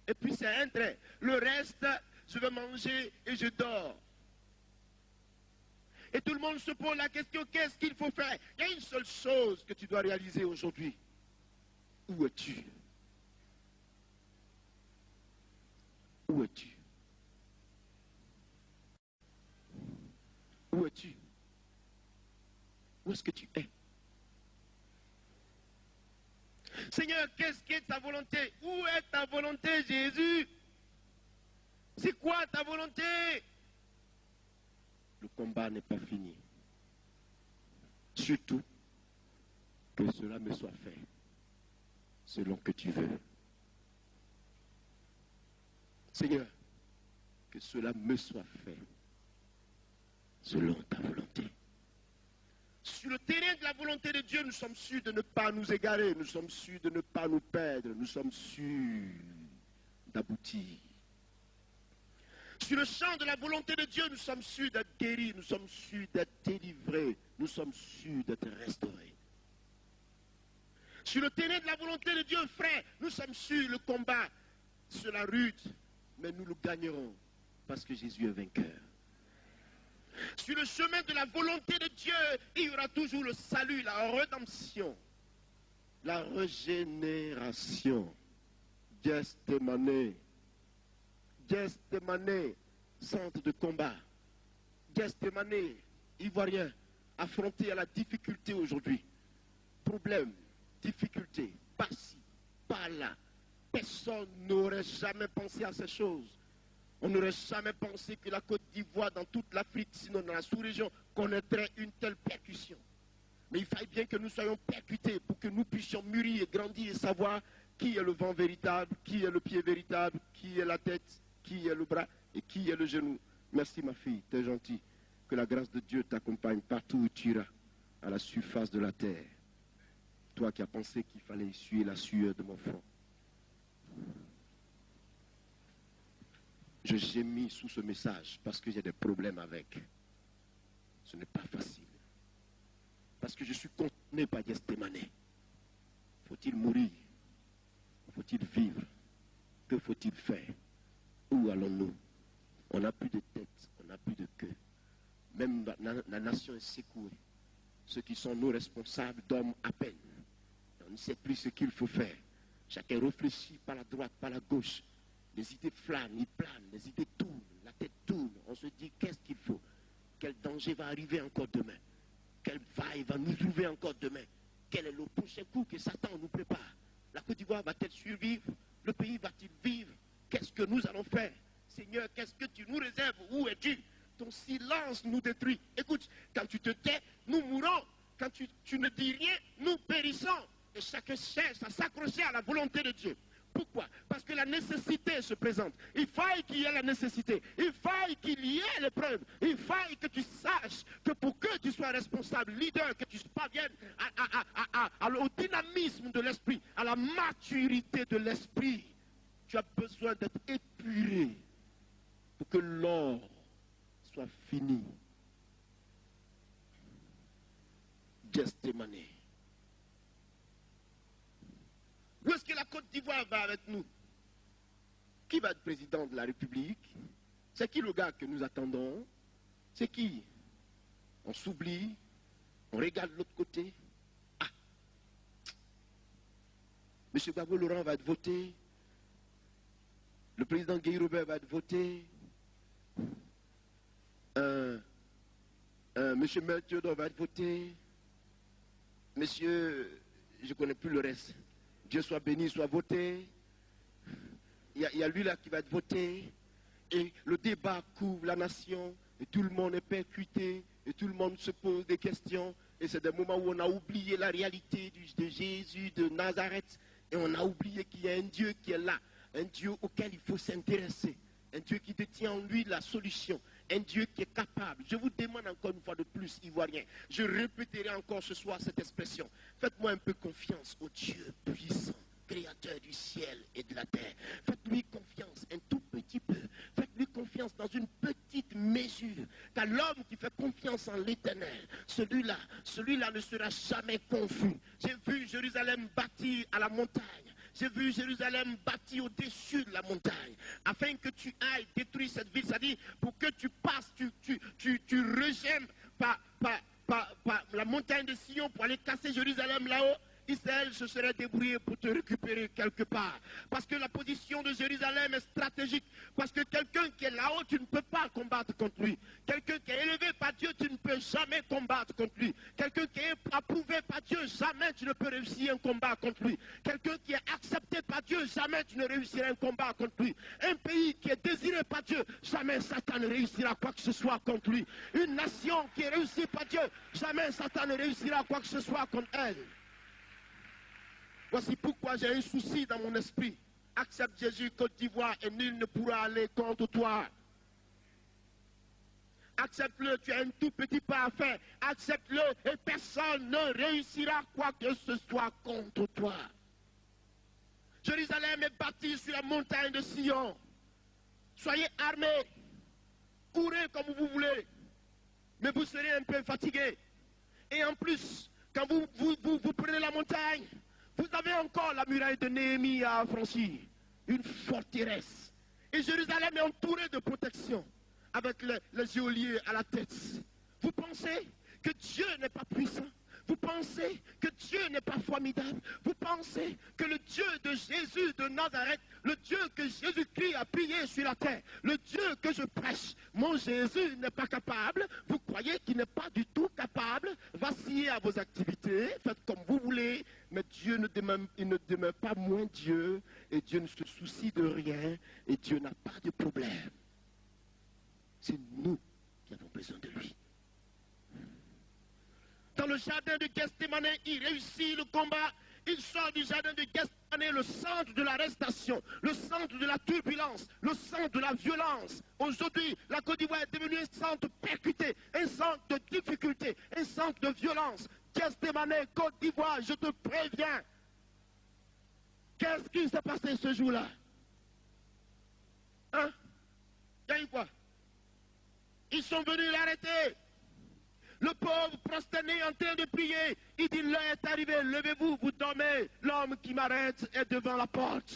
et puis c'est un trait. Le reste, je vais manger et je dors. Et tout le monde se pose la question, qu'est-ce qu'il faut faire? Il y a une seule chose que tu dois réaliser aujourd'hui. Où es-tu? Où es-tu? Où es-tu? Où est-ce que tu es? Seigneur, qu'est-ce qui est ta volonté? Où est ta volonté, Jésus? C'est quoi ta volonté? Le combat n'est pas fini. Surtout, que cela me soit fait selon que tu veux. Seigneur, que cela me soit fait selon ta volonté. Sur le terrain de la volonté de Dieu, nous sommes sûrs de ne pas nous égarer, nous sommes sûrs de ne pas nous perdre, nous sommes sûrs d'aboutir. Sur le champ de la volonté de Dieu, nous sommes sûrs d'être guéris, nous sommes sûrs d'être délivrés, nous sommes sûrs d'être restaurés. Sur le terrain de la volonté de Dieu, frère, nous sommes sûrs le combat sera rude, mais nous le gagnerons parce que Jésus est vainqueur. Sur le chemin de la volonté de Dieu, il y aura toujours le salut, la rédemption, la régénération. Gethsémane, Gethsémane, centre de combat. Gethsémane, Ivoirien, affronté à la difficulté aujourd'hui. Problème, difficulté, par-ci, par-là. Personne n'aurait jamais pensé à ces choses. On n'aurait jamais pensé que la Côte d'Ivoire, dans toute l'Afrique, sinon dans la sous-région, connaîtrait une telle percussion. Mais il fallait bien que nous soyons percutés pour que nous puissions mûrir et grandir et savoir qui est le vent véritable, qui est le pied véritable, qui est la tête, qui est le bras et qui est le genou. Merci ma fille, t'es gentille. Que la grâce de Dieu t'accompagne partout où tu iras, à la surface de la terre. Toi qui as pensé qu'il fallait essuyer la sueur de mon front. Je gémis sous ce message parce que j'ai des problèmes avec. Ce n'est pas facile. Parce que je suis condamné par Gethsémane. Faut-il mourir? Faut-il vivre? Que faut-il faire? Où allons-nous? On n'a plus de tête, on n'a plus de queue. Même la nation est secouée. Ceux qui sont nos responsables dorment à peine. On ne sait plus ce qu'il faut faire. Chacun réfléchit par la droite, par la gauche. Les idées flânent, ils planent, les idées tournent, la tête tourne. On se dit, qu'est-ce qu'il faut? Quel danger va arriver encore demain? Quelle vaille va nous trouver encore demain? Quel est le prochain coup que Satan nous prépare? La Côte d'Ivoire va-t-elle survivre? Le pays va-t-il vivre? Qu'est-ce que nous allons faire? Seigneur, qu'est-ce que tu nous réserves? Où es-tu? Ton silence nous détruit. Écoute, quand tu te tais, nous mourons. Quand tu ne dis rien, nous périssons. Et chacun cherche à s'accrocher à la volonté de Dieu. Pourquoi? Parce que la nécessité se présente. Il faille qu'il y ait la nécessité. Il faille qu'il y ait l'épreuve. Il faille que tu saches que pour que tu sois responsable, leader, que tu parviennes au dynamisme de l'esprit, à la maturité de l'esprit, tu as besoin d'être épuré pour que l'or soit fini. Gethsémane. Où est-ce que la Côte d'Ivoire va avec nous? Qui va être président de la République? C'est qui le gars que nous attendons? C'est qui? On s'oublie, on regarde l'autre côté. Ah! M. Gbagbo Laurent va être voté. Le président Guy Robert va être voté. M. Mel Theodore va être voté. Monsieur, je ne connais plus le reste. Dieu soit béni, soit voté. Il y a lui là qui va être voté. Et le débat couvre la nation. Et tout le monde est percuté. Et tout le monde se pose des questions. Et c'est des moments où on a oublié la réalité de Jésus de Nazareth. Et on a oublié qu'il y a un Dieu qui est là. Un Dieu auquel il faut s'intéresser. Un Dieu qui détient en lui la solution. un Dieu qui est capable. Je vous demande encore une fois de plus, Ivoiriens, je répéterai encore ce soir cette expression. Faites-moi un peu confiance au Dieu puissant, créateur du ciel et de la terre. Faites-lui confiance un tout petit peu. Faites-lui confiance dans une petite mesure. Car l'homme qui fait confiance en l'Éternel, celui-là ne sera jamais confus. J'ai vu Jérusalem bâtie à la montagne. J'ai vu Jérusalem bâtie au-dessus de la montagne. Afin que tu ailles détruire cette ville. C'est-à-dire, pour que tu passes, tu regènes par la montagne de Sion pour aller casser Jérusalem là-haut. Israël se serait débrouillé pour te récupérer quelque part. Parce que la position de Jérusalem est stratégique. Parce que quelqu'un qui est là-haut, tu ne peux pas combattre contre lui. Quelqu'un qui est élevé par Dieu, tu ne peux jamais combattre contre lui. Quelqu'un qui est approuvé par Dieu, jamais tu ne peux réussir un combat contre lui. Quelqu'un qui est accepté par Dieu, jamais tu ne réussiras un combat contre lui. Un pays qui est désiré par Dieu, jamais Satan ne réussira quoi que ce soit contre lui. Une nation qui est réussie par Dieu, jamais Satan ne réussira quoi que ce soit contre elle. Voici pourquoi j'ai un souci dans mon esprit. Accepte Jésus, Côte d'Ivoire, et nul ne pourra aller contre toi. Accepte-le, tu as un tout petit pas à faire. Accepte-le et personne ne réussira quoi que ce soit contre toi. Jérusalem est bâtie sur la montagne de Sion. Soyez armés. Courez comme vous voulez. Mais vous serez un peu fatigués. Et en plus, quand vous prenez la montagne, vous avez encore la muraille de Néhémie à franchir, une forteresse. Et Jérusalem est entourée de protection, avec les geôliers à la tête. Vous pensez que Dieu n'est pas puissant? Vous pensez que Dieu n'est pas formidable? Vous pensez que le Dieu de Jésus de Nazareth, le Dieu que Jésus-Christ a prié sur la terre, le Dieu que je prêche, mon Jésus n'est pas capable? Vous croyez qu'il n'est pas du tout capable? Vacillez à vos activités, faites comme vous voulez, mais Dieu ne demeure pas moins Dieu, et Dieu ne se soucie de rien, et Dieu n'a pas de problème. C'est nous qui avons besoin de lui. Dans le jardin de Gethsémane, il réussit le combat. Il sort du jardin de Gethsémane, le centre de l'arrestation, le centre de la turbulence, le centre de la violence. Aujourd'hui, la Côte d'Ivoire est devenue un centre percuté, un centre de difficulté, un centre de violence. Gethsémane, Côte d'Ivoire, je te préviens. Qu'est-ce qui s'est passé ce jour-là? Hein? Il y a eu quoi? Ils sont venus l'arrêter. Le pauvre prosterné en train de prier, il dit, l'heure est arrivée, levez-vous, vous dormez. L'homme qui m'arrête est devant la porte.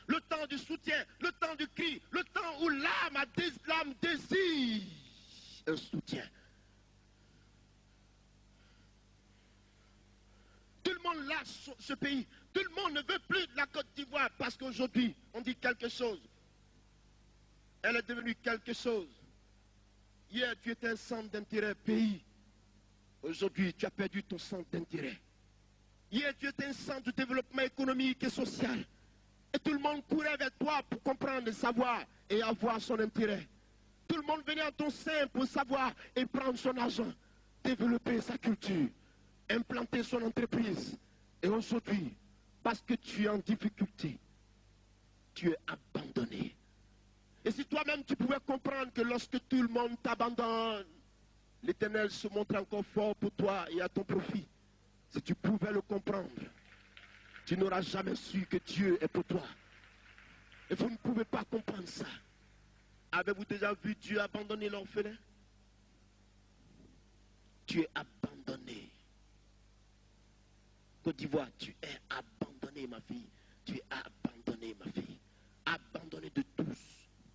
Le temps du soutien, le temps du cri, le temps où l'âme désire un soutien. Tout le monde lâche ce pays. Tout le monde ne veut plus de la Côte d'Ivoire parce qu'aujourd'hui, on dit quelque chose. Elle est devenue quelque chose. Hier, tu étais un centre d'intérêt pays. Aujourd'hui, tu as perdu ton centre d'intérêt. Hier, tu étais un centre de développement économique et social. Et tout le monde courait vers toi pour comprendre, savoir et avoir son intérêt. Tout le monde venait à ton sein pour savoir et prendre son argent, développer sa culture, implanter son entreprise. Et aujourd'hui, parce que tu es en difficulté, tu es abandonné. Et si toi-même tu pouvais comprendre que lorsque tout le monde t'abandonne, l'Éternel se montre encore fort pour toi et à ton profit. Si tu pouvais le comprendre, tu n'auras jamais su que Dieu est pour toi. Et vous ne pouvez pas comprendre ça. Avez-vous déjà vu Dieu abandonner l'orphelin? Tu es abandonné. Côte d'Ivoire, tu es abandonné, ma fille. Tu es abandonné, ma fille. Abandonné de tous.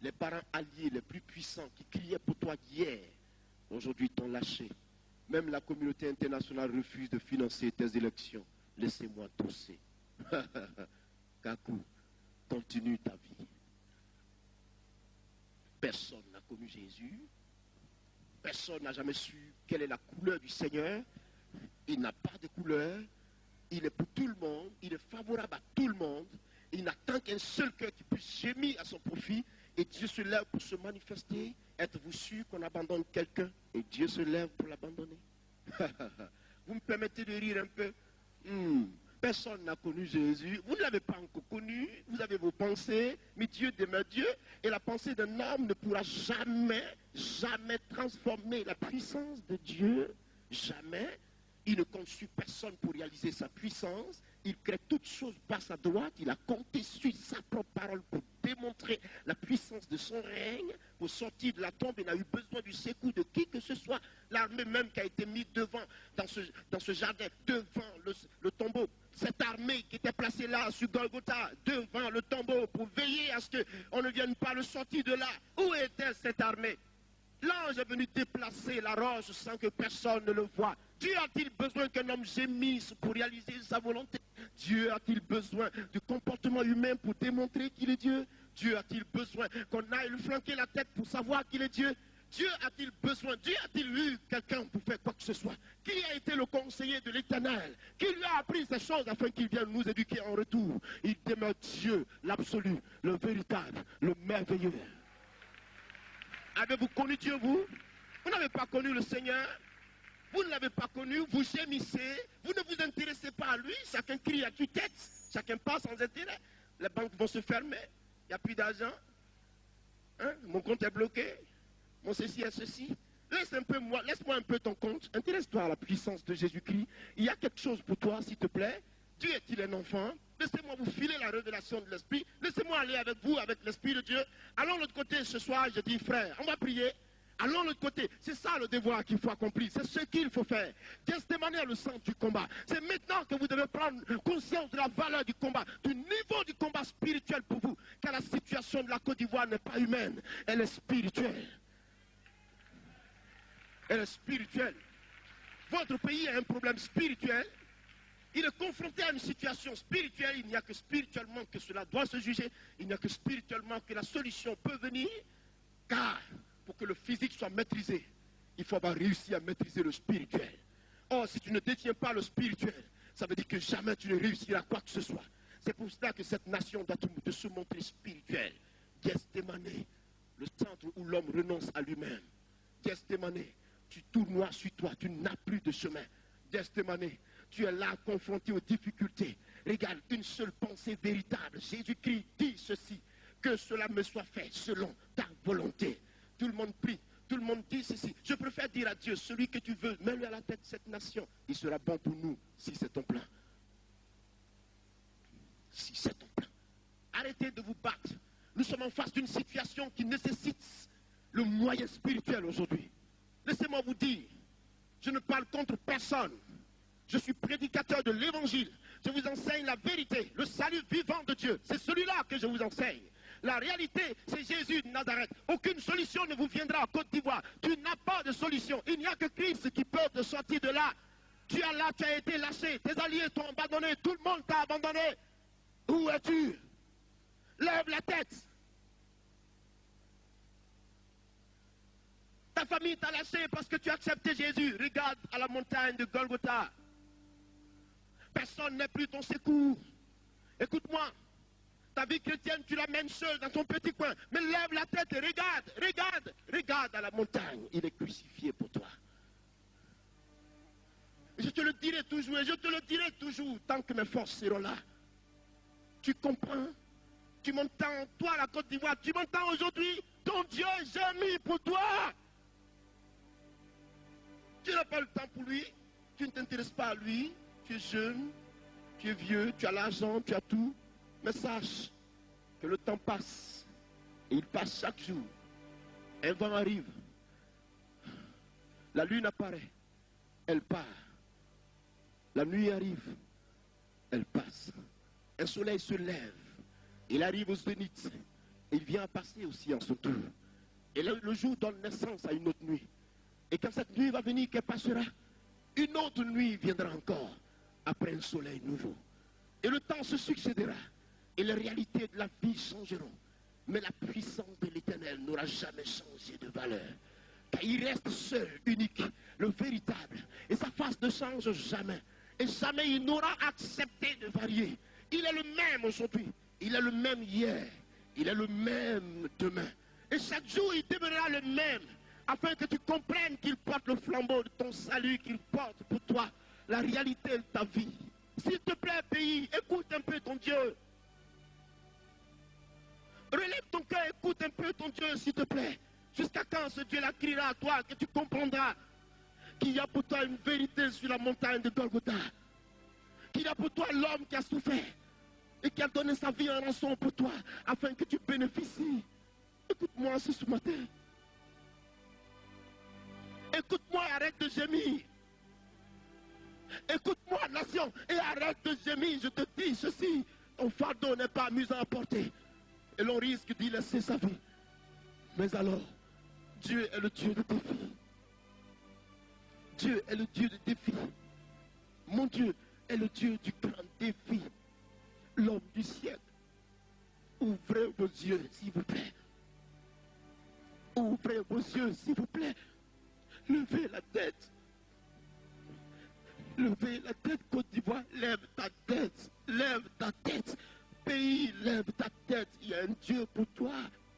Les parents alliés les plus puissants qui criaient pour toi hier, aujourd'hui t'ont lâché. Même la communauté internationale refuse de financer tes élections. Laissez-moi tousser. Kakou, continue ta vie. Personne n'a connu Jésus. Personne n'a jamais su quelle est la couleur du Seigneur. Il n'a pas de couleur. Il est pour tout le monde. Il est favorable à tout le monde. Il n'attend qu'un seul cœur qui puisse gémir à son profit. Et Dieu se lève pour se manifester. Êtes-vous sûr qu'on abandonne quelqu'un et Dieu se lève pour l'abandonner? Vous me permettez de rire un peu? Personne n'a connu Jésus. Vous ne l'avez pas encore connu. Vous avez vos pensées, mais Dieu demeure Dieu. Et la pensée d'un homme ne pourra jamais, jamais transformer la puissance de Dieu. Jamais. Il ne compte sur personne pour réaliser sa puissance. Il crée toutes choses par sa droite. Il a compté sur sa propre parole pour démontrer la puissance de son règne. Pour sortir de la tombe, il n'a eu besoin du secours de qui que ce soit. L'armée même qui a été mise devant, dans ce jardin, devant le tombeau. Cette armée qui était placée là, sur Golgotha, devant le tombeau, pour veiller à ce qu'on ne vienne pas le sortir de là. Où était cette armée? L'ange est venu déplacer la roche sans que personne ne le voie. Dieu a-t-il besoin qu'un homme gémisse pour réaliser sa volonté? Dieu a-t-il besoin du comportement humain pour démontrer qu'il est Dieu? Dieu a-t-il besoin qu'on aille lui flanquer la tête pour savoir qu'il est Dieu? Dieu a-t-il besoin, Dieu a-t-il eu quelqu'un pour faire quoi que ce soit? Qui a été le conseiller de l'Éternel? Qui lui a appris ces choses afin qu'il vienne nous éduquer en retour? Il demeure Dieu, l'absolu, le véritable, le merveilleux. Avez-vous connu Dieu, vous? Vous n'avez pas connu le Seigneur? Vous ne l'avez pas connu, vous gémissez, vous ne vous intéressez pas à lui, chacun crie à tue-tête, chacun passe sans intérêt. Les banques vont se fermer, il n'y a plus d'argent. Hein? Mon compte est bloqué, mon ceci est ceci. Laisse-moi un peu ton compte, intéresse-toi à la puissance de Jésus-Christ. Il y a quelque chose pour toi, s'il te plaît. Dieu est-il un enfant? Laissez-moi vous filer la révélation de l'Esprit. Laissez-moi aller avec vous, avec l'Esprit de Dieu. Allons de l'autre côté ce soir, je dis frère, on va prier. Allons de l'autre côté. C'est ça le devoir qu'il faut accomplir. C'est ce qu'il faut faire. Gethsémani est le centre du combat. C'est maintenant que vous devez prendre conscience de la valeur du combat, du niveau du combat spirituel pour vous. Car la situation de la Côte d'Ivoire n'est pas humaine, elle est spirituelle. Elle est spirituelle. Votre pays a un problème spirituel. Il est confronté à une situation spirituelle. Il n'y a que spirituellement que cela doit se juger. Il n'y a que spirituellement que la solution peut venir. Car pour que le physique soit maîtrisé, il faut avoir réussi à maîtriser le spirituel. Or, si tu ne détiens pas le spirituel, ça veut dire que jamais tu ne réussiras quoi que ce soit. C'est pour cela que cette nation doit se montrer spirituelle. Gethsémani, le centre où l'homme renonce à lui-même. Gethsémani, tu tournoies sur toi, tu n'as plus de chemin. Gethsémani, tu es là confronté aux difficultés. Regarde, une seule pensée véritable. Jésus-Christ dit ceci, que cela me soit fait selon ta volonté. Tout le monde prie, tout le monde dit ceci. Je préfère dire à Dieu, celui que tu veux, mets-le à la tête de cette nation. Il sera bon pour nous, si c'est ton plan. Si c'est ton plan. Arrêtez de vous battre. Nous sommes en face d'une situation qui nécessite le moyen spirituel aujourd'hui. Laissez-moi vous dire, je ne parle contre personne. Je suis prédicateur de l'évangile. Je vous enseigne la vérité, le salut vivant de Dieu. C'est celui-là que je vous enseigne. La réalité, c'est Jésus de Nazareth. Aucune solution ne vous viendra en Côte d'Ivoire. Tu n'as pas de solution. Il n'y a que Christ qui peut te sortir de là. Tu es là, tu as été lâché. Tes alliés t'ont abandonné. Tout le monde t'a abandonné. Où es-tu? Lève la tête. Ta famille t'a lâché parce que tu as accepté Jésus. Regarde à la montagne de Golgotha. Personne n'est plus ton secours. Écoute-moi. Ta vie chrétienne, tu la mènes seule dans ton petit coin. Mais lève la tête et regarde à la montagne. Il est crucifié pour toi. Je te le dirai toujours et je te le dirai toujours tant que mes forces seront là. Tu comprends? Tu m'entends? Toi, la Côte d'Ivoire, tu m'entends aujourd'hui? Ton Dieu gémit pour toi. Tu n'as pas le temps pour lui. Tu ne t'intéresses pas à lui. Tu es jeune, tu es vieux, tu as l'argent, tu as tout. Mais sache que le temps passe. Et il passe chaque jour. Un vent arrive. La lune apparaît. Elle part. La nuit arrive. Elle passe. Un soleil se lève. Il arrive au zénith. Et il vient passer aussi en son tour. Et le jour donne naissance à une autre nuit. Et quand cette nuit va venir, qu'elle passera, une autre nuit viendra encore. Après un soleil nouveau. Et le temps se succédera. Et les réalités de la vie changeront. Mais la puissance de l'Éternel n'aura jamais changé de valeur. Car il reste seul, unique, le véritable. Et sa face ne change jamais. Et jamais il n'aura accepté de varier. Il est le même aujourd'hui. Il est le même hier. Il est le même demain. Et chaque jour il demeurera le même. Afin que tu comprennes qu'il porte le flambeau de ton salut, qu'il porte pour toi la réalité de ta vie. S'il te plaît, pays, écoute un peu ton Dieu. Relève ton cœur, écoute un peu ton Dieu, s'il te plaît. Jusqu'à quand ce Dieu-là criera à toi, que tu comprendras qu'il y a pour toi une vérité sur la montagne de Golgotha. Qu'il y a pour toi l'homme qui a souffert et qui a donné sa vie en rançon pour toi, afin que tu bénéficies. Écoute-moi ce matin. Écoute-moi, arrête de gémir. Écoute-moi, nation, et arrête de gémir. Je te dis ceci, ton fardeau n'est pas amusant à porter. Et l'on risque d'y laisser sa vie. Mais alors, Dieu est le Dieu de défi. Dieu est le Dieu de défi. Mon Dieu est le Dieu du grand défi. L'homme du siècle. Ouvrez vos yeux, s'il vous plaît. Ouvrez vos yeux, s'il vous plaît. Levez la tête. Levez la tête, Côte d'Ivoire. Lève ta tête. Lève ta tête. Pays, lève ta tête. Il y a un Dieu pour toi,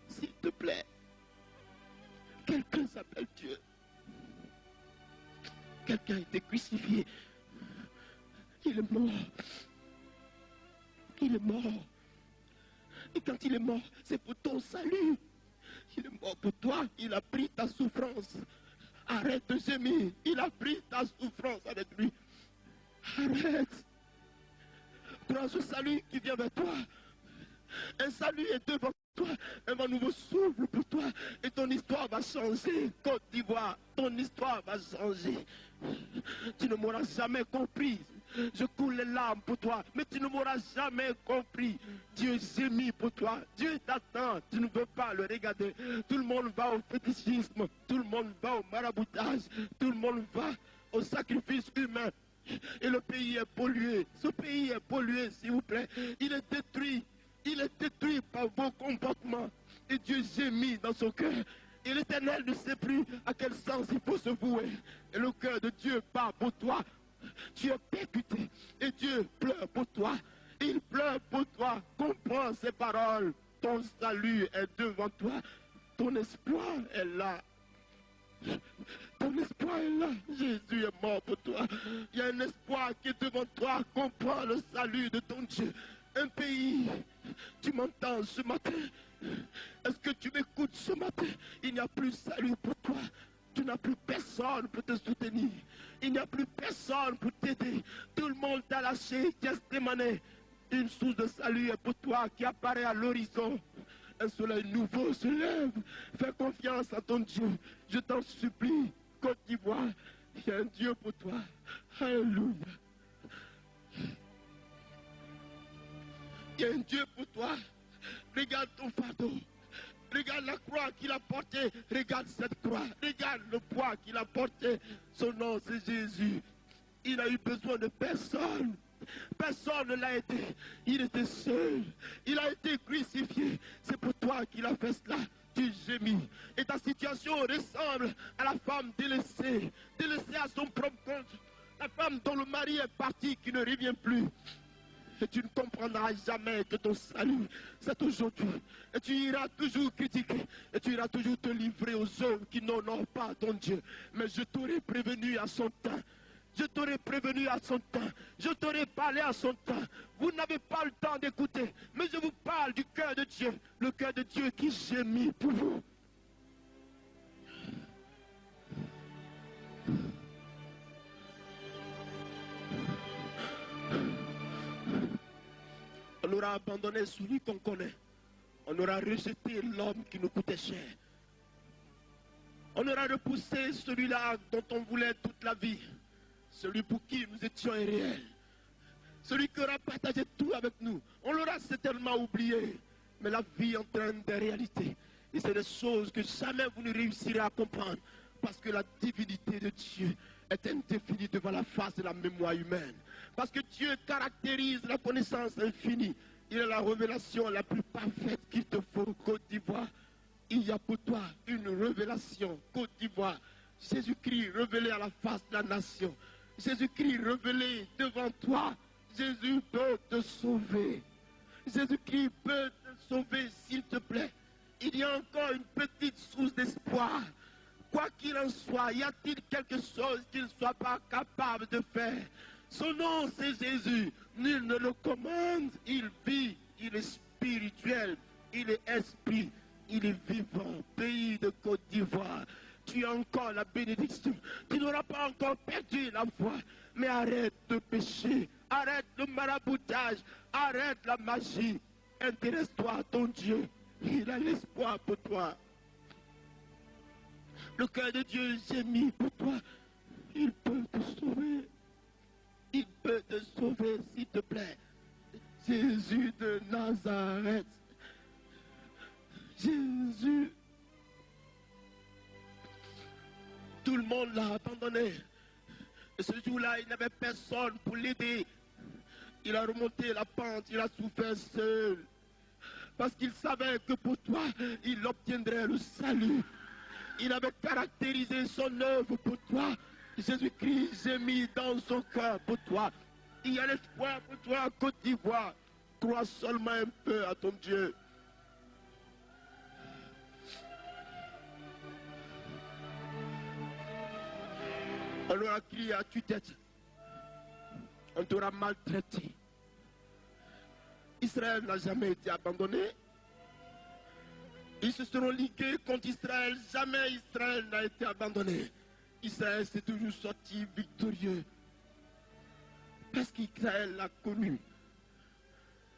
s'il te plaît. Quelqu'un s'appelle Dieu. Quelqu'un a été crucifié. Il est mort. Il est mort. Et quand il est mort, c'est pour ton salut. Il est mort pour toi. Il a pris ta souffrance. Arrête de gémir. Il a pris ta souffrance avec lui. Arrête. Prends ce salut qui vient vers toi. Un salut est devant toi. Un nouveau souffle pour toi. Et ton histoire va changer. Côte d'Ivoire, ton histoire va changer. Tu ne m'auras jamais compris. Je coule les larmes pour toi, mais tu ne m'auras jamais compris. Dieu gémit pour toi. Dieu t'attend. Tu ne veux pas le regarder. Tout le monde va au fétichisme. Tout le monde va au maraboutage. Tout le monde va au sacrifice humain. Et le pays est pollué. Ce pays est pollué, s'il vous plaît. Il est détruit. Il est détruit par vos comportements. Et Dieu gémit dans son cœur. Et l'Éternel ne sait plus à quel sens il faut se vouer. Et le cœur de Dieu bat pour toi. Tu es percuté. Et Dieu pleure pour toi. Il pleure pour toi. Comprends ces paroles. Ton salut est devant toi. Ton espoir est là. Ton espoir est là. Jésus est mort pour toi. Il y a un espoir qui est devant toi. Comprends le salut de ton Dieu. Un pays, tu m'entends ce matin? Est-ce que tu m'écoutes ce matin? Il n'y a plus salut pour toi. Tu n'as plus personne pour te soutenir. Il n'y a plus personne pour t'aider. Tout le monde t'a lâché, Gethsémane. Une source de salut est pour toi qui apparaît à l'horizon. Un soleil nouveau se lève. Fais confiance à ton Dieu. Je t'en supplie, Côte d'Ivoire, il y a un Dieu pour toi. Alléluia. Il y a un Dieu pour toi. Regarde ton fardeau. Regarde la croix qu'il a portée. Regarde cette croix. Regarde le poids qu'il a porté. Son nom, c'est Jésus. Il n'a eu besoin de personne. Personne ne l'a aidé. Il était seul. Il a été crucifié. C'est pour toi qu'il a fait cela. Tu gémis. Et ta situation ressemble à la femme délaissée. Délaissée à son propre compte. La femme dont le mari est parti, qui ne revient plus. Et tu ne comprendras jamais que ton salut, c'est aujourd'hui. Et tu iras toujours critiquer. Et tu iras toujours te livrer aux hommes qui n'honorent pas ton Dieu. Mais je t'aurais prévenu à son temps. Je t'aurais prévenu à son temps. Je t'aurais parlé à son temps. Vous n'avez pas le temps d'écouter. Mais je vous parle du cœur de Dieu. Le cœur de Dieu qui gémit pour vous. On aura abandonné celui qu'on connaît. On aura rejeté l'homme qui nous coûtait cher. On aura repoussé celui-là dont on voulait toute la vie. Celui pour qui nous étions irréels. Celui qui aura partagé tout avec nous. On l'aura certainement oublié. Mais la vie entraîne des réalités. Et c'est des choses que jamais vous ne réussirez à comprendre. Parce que la divinité de Dieu est indéfinie devant la face de la mémoire humaine. Parce que Dieu caractérise la connaissance infinie. Il est la révélation la plus parfaite qu'il te faut, Côte d'Ivoire. Il y a pour toi une révélation, Côte d'Ivoire. Jésus-Christ révélé à la face de la nation. Jésus-Christ révélé devant toi. Jésus peut te sauver. Jésus-Christ peut te sauver, s'il te plaît. Il y a encore une petite source d'espoir. Quoi qu'il en soit, y a-t-il quelque chose qu'il ne soit pas capable de faire? Son nom, c'est Jésus. Nul ne le commande. Il vit, il est spirituel, il est esprit, il est vivant. Pays de Côte d'Ivoire, tu as encore la bénédiction. Tu n'auras pas encore perdu la foi. Mais arrête de pécher, arrête le maraboutage, arrête la magie. Intéresse-toi à ton Dieu. Il a l'espoir pour toi. Le cœur de Dieu gémit pour toi. Il peut te sauver. Il peut te sauver, s'il te plaît. Jésus de Nazareth. Jésus. Tout le monde l'a abandonné. Et ce jour-là, il n'avait personne pour l'aider. Il a remonté la pente, il a souffert seul. Parce qu'il savait que pour toi, il obtiendrait le salut. Il avait caractérisé son œuvre pour toi. Jésus-Christ, j'ai mis dans son cœur pour toi. Il y a l'espoir pour toi, Côte d'Ivoire. Crois seulement un peu à ton Dieu. On aura crié à tue-tête. On t'aura maltraité. Israël n'a jamais été abandonné. Ils se seront ligués contre Israël. Jamais Israël n'a été abandonné. Israël s'est toujours sorti victorieux. Parce qu'Israël l'a connu.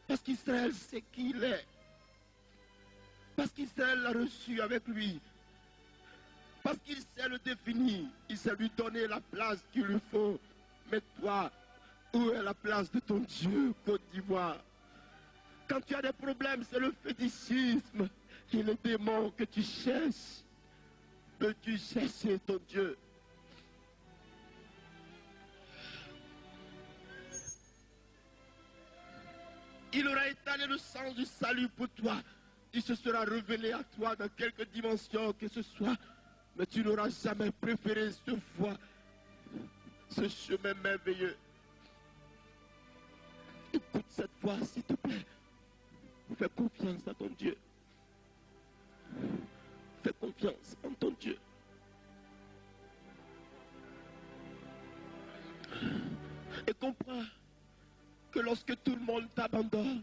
Parce qu'Israël sait qui il est. Parce qu'Israël l'a reçu avec lui. Parce qu'il sait le définir. Il sait lui donner la place qu'il lui faut. Mais toi, où est la place de ton Dieu, Côte d'Ivoire? Quand tu as des problèmes, c'est le fétichisme et le démon que tu cherches. Peux-tu chercher ton Dieu? Il aura étalé le sens du salut pour toi. Il se sera révélé à toi dans quelque dimension que ce soit. Mais tu n'auras jamais préféré cette voie, ce chemin merveilleux. Écoute cette voix, s'il te plaît. Fais confiance à ton Dieu. Fais confiance en ton Dieu. Et comprends que lorsque tout le monde t'abandonne,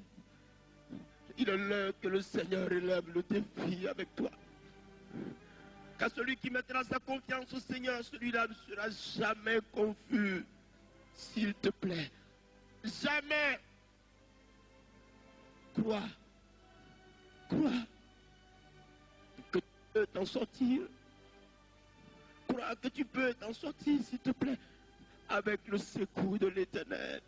il est l'heure que le Seigneur élève le défi avec toi. Car celui qui mettra sa confiance au Seigneur, celui-là ne sera jamais confus. S'il te plaît, jamais. Crois que tu peux t'en sortir. Crois que tu peux t'en sortir, s'il te plaît, avec le secours de l'Éternel.